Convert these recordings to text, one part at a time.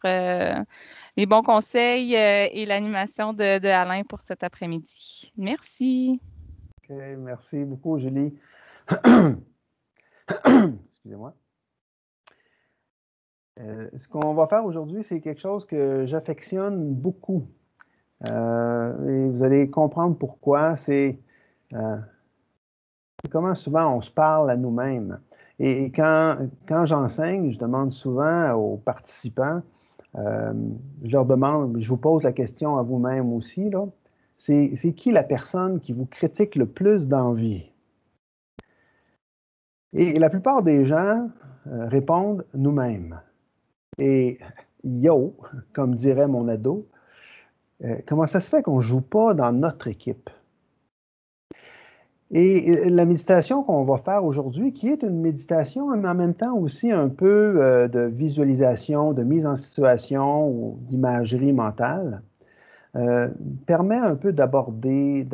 les bons conseils et l'animation de Alain pour cet après-midi. Merci. OK, merci beaucoup, Julie. Excusez-moi. Ce qu'on va faire aujourd'hui, c'est quelque chose que j'affectionne beaucoup. Et vous allez comprendre pourquoi. C'est comment souvent on se parle à nous-mêmes. Et quand j'enseigne, je demande souvent aux participants, je leur demande, je vous pose la question à vous-même aussi, là, c'est qui la personne qui vous critique le plus dans la vie? Et la plupart des gens répondent nous-mêmes. Et yo, comme dirait mon ado, comment ça se fait qu'on ne joue pas dans notre équipe? Et la méditation qu'on va faire aujourd'hui, qui est une méditation, mais en même temps aussi un peu de visualisation, de mise en situation ou d'imagerie mentale, permet un peu d'aborder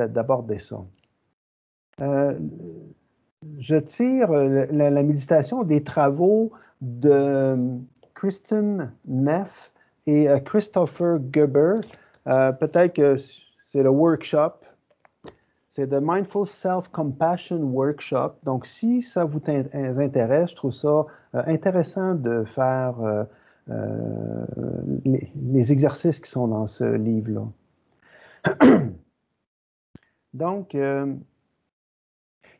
ça. Je tire la méditation des travaux de Kristen Neff et Christopher Gerber. Peut-être que c'est le workshop. C'est le Mindful Self-Compassion Workshop. Donc, si ça vous intéresse, je trouve ça intéressant de faire les exercices qui sont dans ce livre-là. Donc, il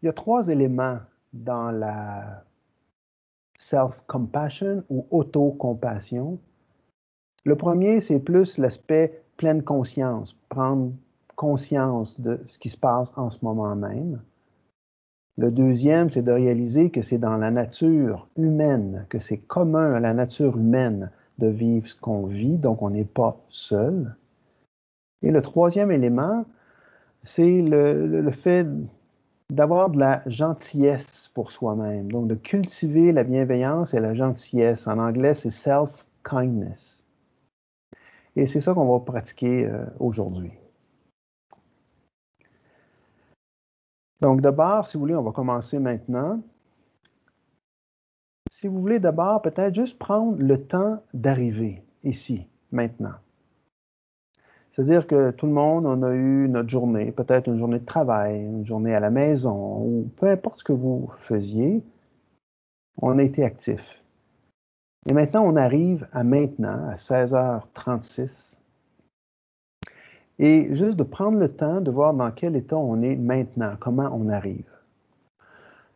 y a 3 éléments dans la self-compassion ou auto-compassion. Le premier, c'est plus l'aspect pleine conscience, prendre conscience de ce qui se passe en ce moment même. Le deuxième, c'est de réaliser que c'est dans la nature humaine, que c'est commun à la nature humaine de vivre ce qu'on vit, donc on n'est pas seul. Et le troisième élément, c'est le fait d'avoir de la gentillesse pour soi-même, donc de cultiver la bienveillance et la gentillesse. En anglais, c'est self-kindness. Et c'est ça qu'on va pratiquer aujourd'hui. Donc d'abord, si vous voulez, on va commencer maintenant. Si vous voulez d'abord, peut-être juste prendre le temps d'arriver ici, maintenant. C'est-à-dire que tout le monde, on a eu notre journée, peut-être une journée de travail, une journée à la maison, ou peu importe ce que vous faisiez, on a été actif. Et maintenant, on arrive à maintenant, à 16h36. Et juste de prendre le temps de voir dans quel état on est maintenant, comment on arrive.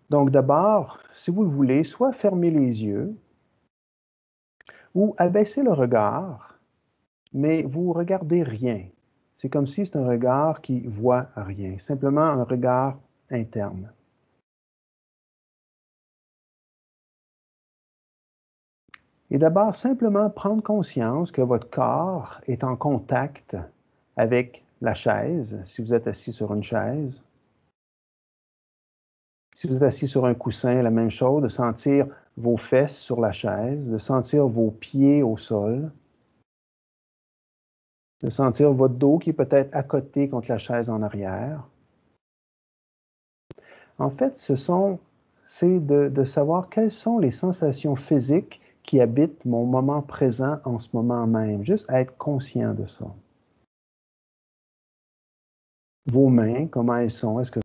Donc d'abord, si vous le voulez, soit fermez les yeux ou abaissez le regard, mais vous regardez rien. C'est comme si c'est un regard qui voit rien, simplement un regard interne. Et d'abord, simplement prendre conscience que votre corps est en contact avec la chaise, si vous êtes assis sur une chaise. Si vous êtes assis sur un coussin, la même chose, de sentir vos fesses sur la chaise, de sentir vos pieds au sol, de sentir votre dos qui est peut-être à côté contre la chaise en arrière. En fait, c'est de savoir quelles sont les sensations physiques qui habitent mon moment présent en ce moment même, juste à être conscient de ça. Vos mains, comment elles sont? Est-ce que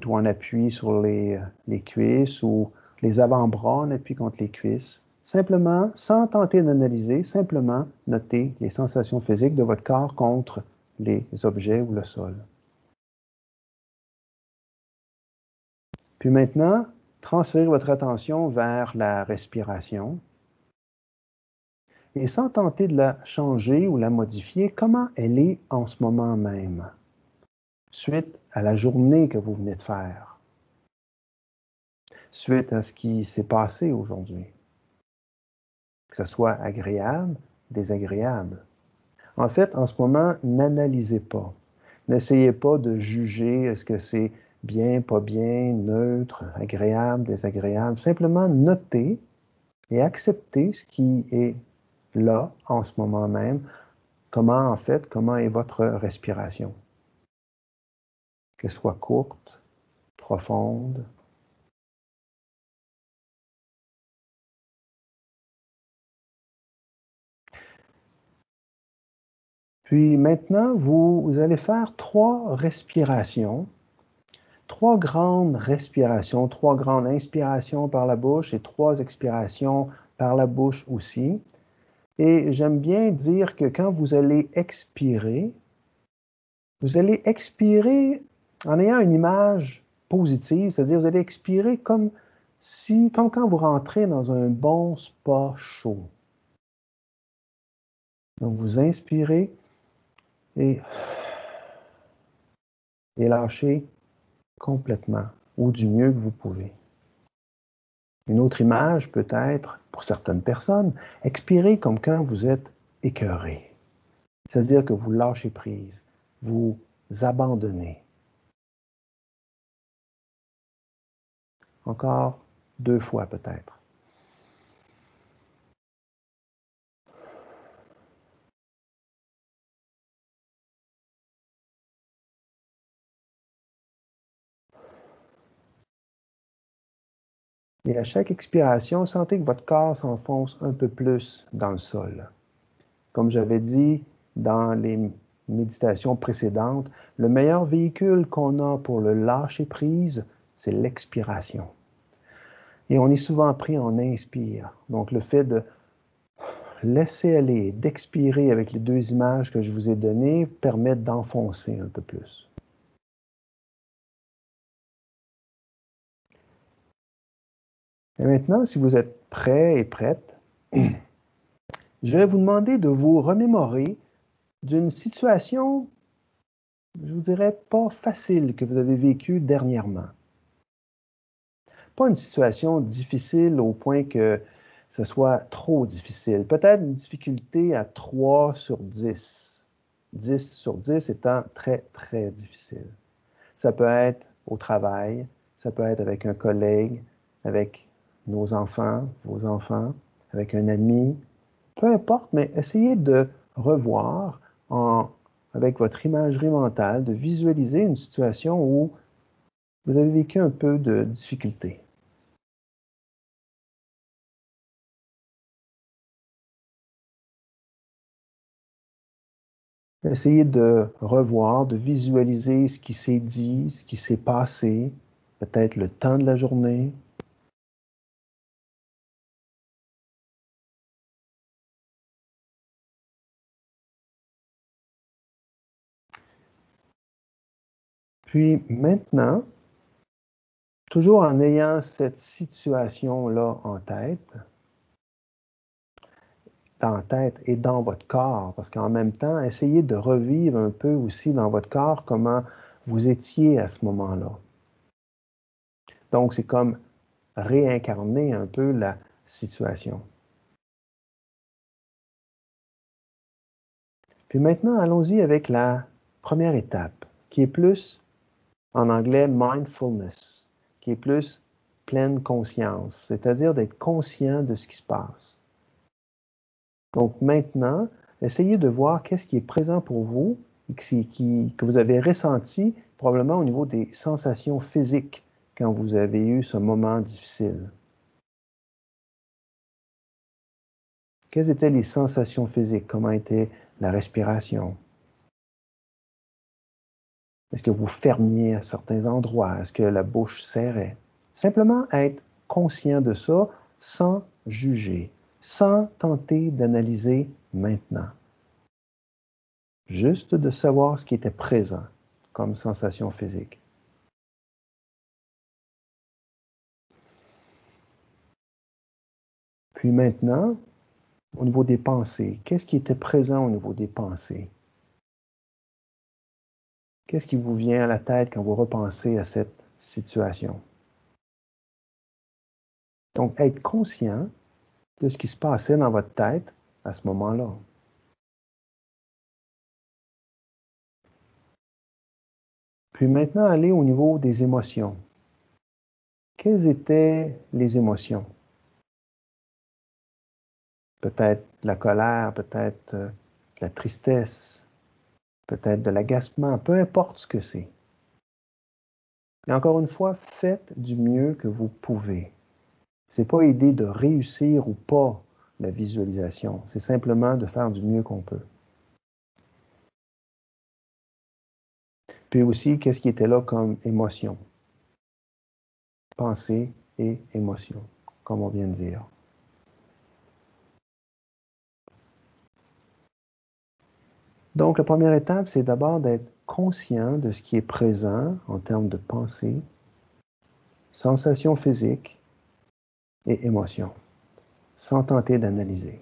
ou on appuie sur les cuisses ou les avant-bras, on appuie contre les cuisses. Simplement, sans tenter d'analyser, simplement noter les sensations physiques de votre corps contre les objets ou le sol. Puis maintenant, transférez votre attention vers la respiration. Et sans tenter de la changer ou la modifier, comment elle est en ce moment même, suite à la journée que vous venez de faire, suite à ce qui s'est passé aujourd'hui. Que ce soit agréable, désagréable. En fait, en ce moment, n'analysez pas. N'essayez pas de juger est-ce que c'est bien, pas bien, neutre, agréable, désagréable. Simplement notez et acceptez ce qui est là en ce moment même. Comment est votre respiration? Qu'elle soit courte, profonde. Puis maintenant, vous allez faire 3 respirations, 3 grandes respirations, 3 grandes inspirations par la bouche et 3 expirations par la bouche aussi. Et j'aime bien dire que quand vous allez expirer en ayant une image positive, c'est-à-dire vous allez expirer comme quand vous rentrez dans un bon spa chaud. Donc vous inspirez et lâchez complètement ou du mieux que vous pouvez. Une autre image peut être, pour certaines personnes, expirez comme quand vous êtes écœuré. C'est-à-dire que vous lâchez prise, vous abandonnez. Encore 2 fois peut-être. Et à chaque expiration, sentez que votre corps s'enfonce un peu plus dans le sol. Comme j'avais dit dans les méditations précédentes, le meilleur véhicule qu'on a pour le lâcher prise, c'est l'expiration. Et on est souvent pris en inspire. Donc le fait de laisser aller, d'expirer avec les 2 images que je vous ai données permet d'enfoncer un peu plus. Et maintenant, si vous êtes prêt et prête, je vais vous demander de vous remémorer d'une situation, je vous dirais, pas facile que vous avez vécue dernièrement. Pas une situation difficile au point que ce soit trop difficile. Peut-être une difficulté à 3 sur 10. 10 sur 10 étant très, très difficile. Ça peut être au travail, ça peut être avec un collègue, avec nos enfants, vos enfants, avec un ami, peu importe, mais essayez de revoir avec votre imagerie mentale, de visualiser une situation où vous avez vécu un peu de difficulté. Essayez de revoir, de visualiser ce qui s'est dit, ce qui s'est passé, peut-être le temps de la journée. Puis maintenant, toujours en ayant cette situation-là en tête et dans votre corps, parce qu'en même temps, essayez de revivre un peu aussi dans votre corps comment vous étiez à ce moment-là. Donc, c'est comme réincarner un peu la situation. Puis maintenant, allons-y avec la première étape, qui est plus, en anglais, mindfulness, qui est plus pleine conscience, c'est-à-dire d'être conscient de ce qui se passe. Donc maintenant, essayez de voir qu'est-ce qui est présent pour vous, que vous avez ressenti probablement au niveau des sensations physiques quand vous avez eu ce moment difficile. Quelles étaient les sensations physiques? Comment était la respiration? Est-ce que vous fermiez à certains endroits? Est-ce que la bouche serrait? Simplement être conscient de ça sans juger, sans tenter d'analyser maintenant. Juste de savoir ce qui était présent comme sensation physique. Puis maintenant, au niveau des pensées, qu'est-ce qui était présent au niveau des pensées? Qu'est-ce qui vous vient à la tête quand vous repensez à cette situation? Donc, être conscient de ce qui se passait dans votre tête à ce moment-là. Puis maintenant, aller au niveau des émotions. Quelles étaient les émotions? Peut-être la colère, peut-être la tristesse, peut-être de l'agacement, peu importe ce que c'est. Et encore une fois, faites du mieux que vous pouvez. Ce n'est pas idée de réussir ou pas la visualisation, c'est simplement de faire du mieux qu'on peut. Puis aussi, qu'est-ce qui était là comme émotion? Pensée et émotion, comme on vient de dire. Donc, la première étape, c'est d'abord d'être conscient de ce qui est présent en termes de pensée, sensations physiques et émotions, sans tenter d'analyser.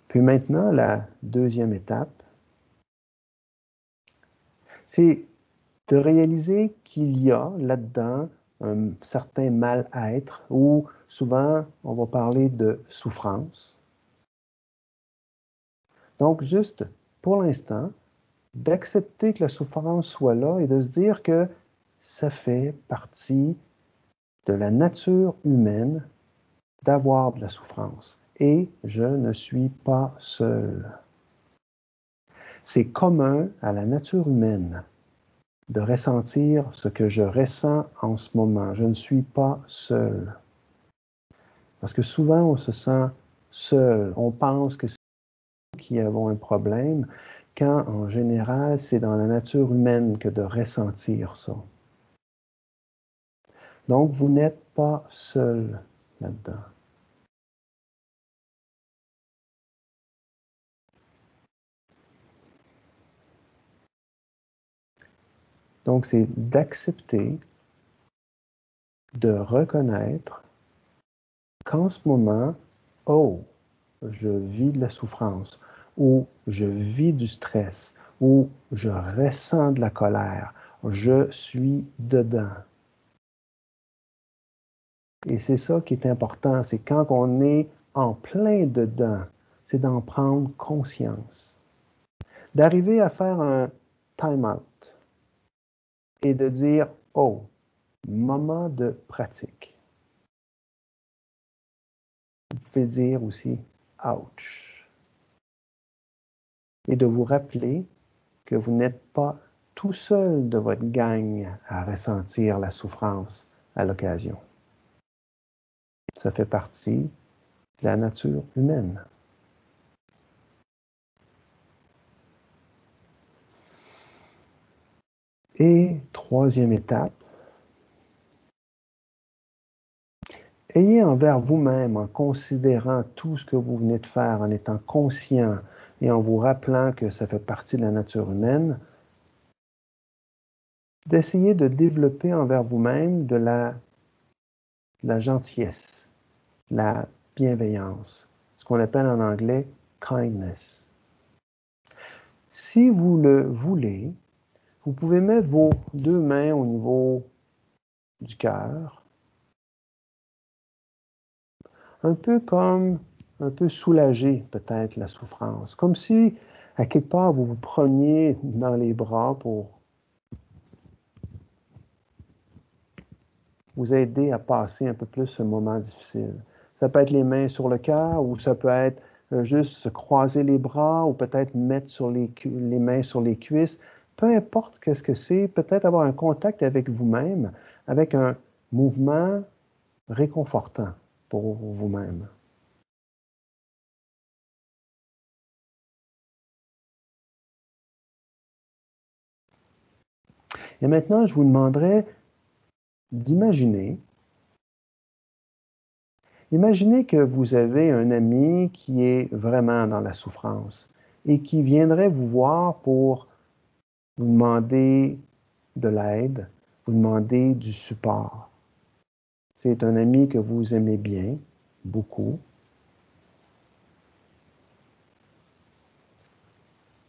Puis maintenant, la deuxième étape, c'est de réaliser qu'il y a là-dedans un certain mal-être, ou souvent on va parler de souffrance. Donc, juste pour l'instant, d'accepter que la souffrance soit là et de se dire que ça fait partie de la nature humaine d'avoir de la souffrance. Et je ne suis pas seul. C'est commun à la nature humaine de ressentir ce que je ressens en ce moment. Je ne suis pas seul. Parce que souvent, on se sent seul. On pense que c'est nous qui avons un problème, quand en général, c'est dans la nature humaine que de ressentir ça. Donc, vous n'êtes pas seul là-dedans. Donc, c'est d'accepter, de reconnaître qu'en ce moment, oh, je vis de la souffrance, ou je vis du stress, ou je ressens de la colère, je suis dedans. Et c'est ça qui est important, c'est quand on est en plein dedans, c'est d'en prendre conscience. D'arriver à faire un time-out et de dire, oh, moment de pratique. Vous pouvez dire aussi, ouch. Et de vous rappeler que vous n'êtes pas tout seul de votre gang à ressentir la souffrance à l'occasion. Ça fait partie de la nature humaine. Et troisième étape, ayez envers vous-même, en considérant tout ce que vous venez de faire, en étant conscient et en vous rappelant que ça fait partie de la nature humaine, d'essayer de développer envers vous-même de la gentillesse, la bienveillance, ce qu'on appelle en anglais kindness. Si vous le voulez, vous pouvez mettre vos deux mains au niveau du cœur, un peu comme, un peu soulager peut-être la souffrance, comme si à quelque part vous vous preniez dans les bras pour vous aider à passer un peu plus ce moment difficile. Ça peut être les mains sur le cœur ou ça peut être juste se croiser les bras ou peut-être mettre sur les mains sur les cuisses. Peu importe qu'est-ce que c'est, peut-être avoir un contact avec vous-même, avec un mouvement réconfortant pour vous-même. Et maintenant, je vous demanderai d'imaginer. Imaginez que vous avez un ami qui est vraiment dans la souffrance et qui viendrait vous voir pour vous demander de l'aide, vous demander du support. C'est un ami que vous aimez bien, beaucoup.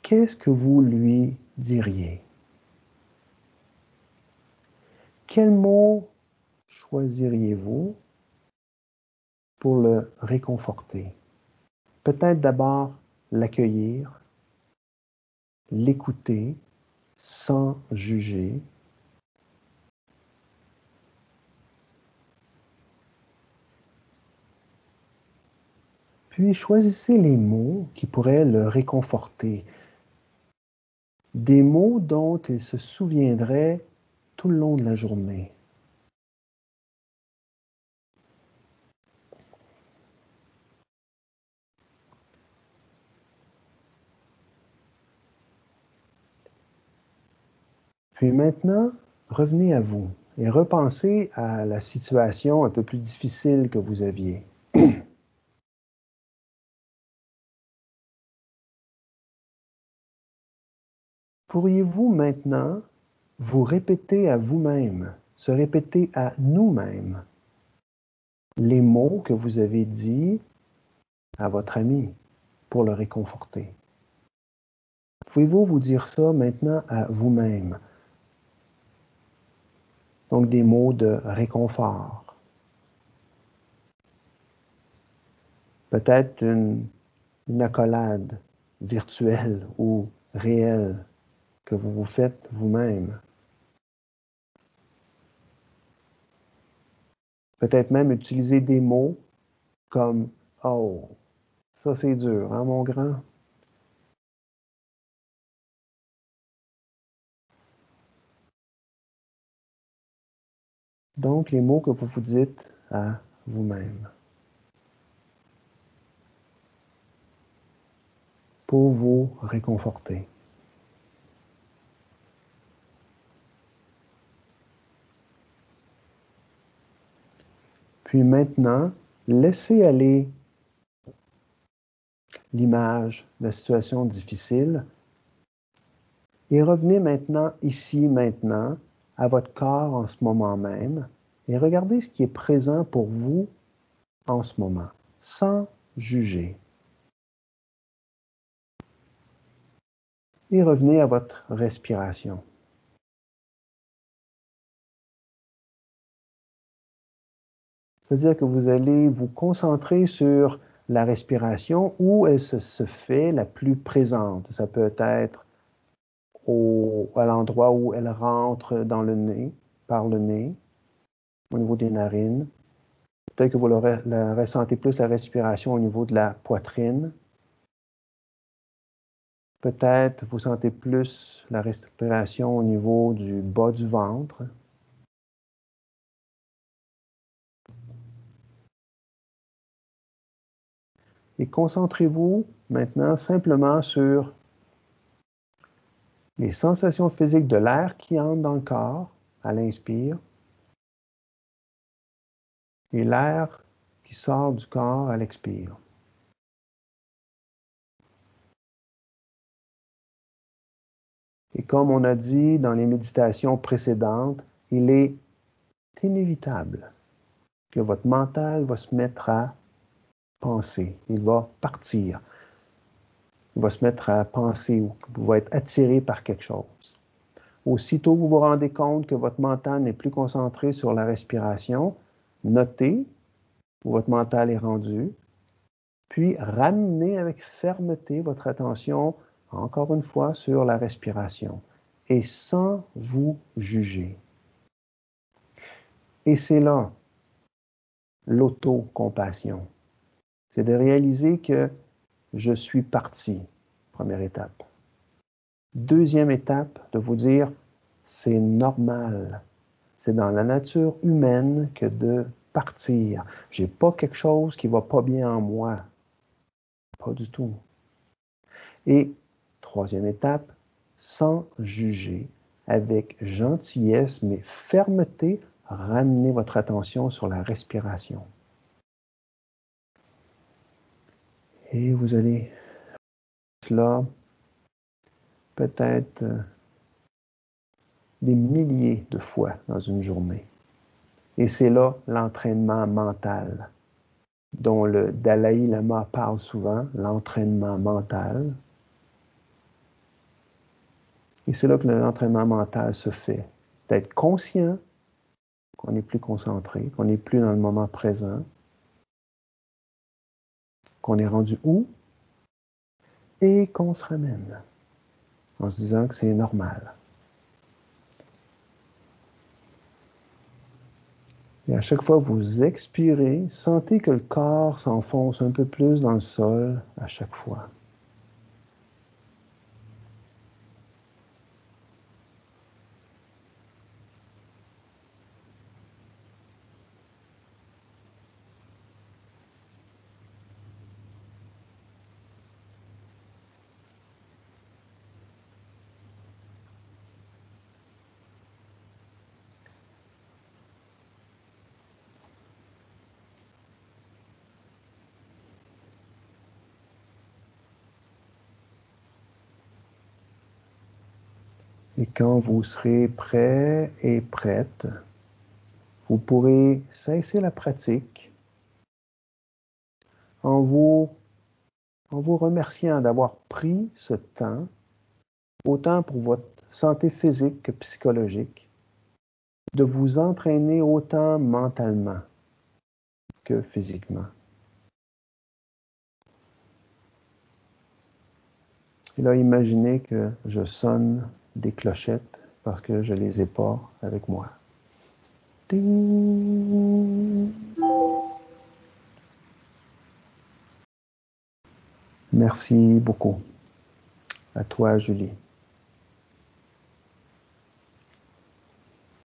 Qu'est-ce que vous lui diriez? Quel mot choisiriez-vous pour le réconforter? Peut-être d'abord l'accueillir, l'écouter sans juger. Puis choisissez les mots qui pourraient le réconforter. Des mots dont il se souviendrait tout le long de la journée. Puis maintenant, revenez à vous et repensez à la situation un peu plus difficile que vous aviez. Pourriez-vous maintenant vous répéter à vous-même, se répéter à nous-mêmes les mots que vous avez dits à votre ami pour le réconforter? Pouvez-vous vous dire ça maintenant à vous-même? Donc des mots de réconfort. Peut-être une accolade virtuelle ou réelle que vous vous faites vous-même. Peut-être même utiliser des mots comme « Oh, ça c'est dur, hein, mon grand? » Donc, les mots que vous vous dites à vous-même pour vous réconforter. Puis maintenant, laissez aller l'image de la situation difficile et revenez maintenant, ici, maintenant, à votre corps en ce moment même et regardez ce qui est présent pour vous en ce moment, sans juger. Et revenez à votre respiration. C'est-à-dire que vous allez vous concentrer sur la respiration où elle se fait la plus présente. Ça peut être à l'endroit où elle rentre dans le nez, par le nez, au niveau des narines. Peut-être que vous ressentez plus la respiration au niveau de la poitrine. Peut-être vous sentez plus la respiration au niveau du bas du ventre. Et concentrez-vous maintenant simplement sur les sensations physiques de l'air qui entre dans le corps à l'inspire et l'air qui sort du corps à l'expire. Et comme on a dit dans les méditations précédentes, il est inévitable que votre mental va se mettre à penser. Il va partir. Il va se mettre à penser ou va être attiré par quelque chose. Aussitôt que vous vous rendez compte que votre mental n'est plus concentré sur la respiration, notez où votre mental est rendu, puis ramenez avec fermeté votre attention, encore une fois, sur la respiration et sans vous juger. Et c'est là l'autocompassion. C'est de réaliser que je suis parti, première étape. Deuxième étape, de vous dire, c'est normal. C'est dans la nature humaine que de partir. J'ai pas quelque chose qui va pas bien en moi. Pas du tout. Et troisième étape, sans juger, avec gentillesse mais fermeté, ramenez votre attention sur la respiration. Et vous allez cela peut-être des milliers de fois dans une journée. Et c'est là l'entraînement mental, dont le Dalai Lama parle souvent, l'entraînement mental. Et c'est là que l'entraînement mental se fait. D'être conscient qu'on n'est plus concentré, qu'on n'est plus dans le moment présent, qu'on est rendu où, et qu'on se ramène en se disant que c'est normal. Et à chaque fois que vous expirez, sentez que le corps s'enfonce un peu plus dans le sol à chaque fois. Et quand vous serez prêt et prête, vous pourrez cesser la pratique en vous remerciant d'avoir pris ce temps, autant pour votre santé physique que psychologique, de vous entraîner autant mentalement que physiquement. Et là, imaginez que je sonne des clochettes parce que je ne les ai pas avec moi. Ding! Merci beaucoup. À toi, Julie.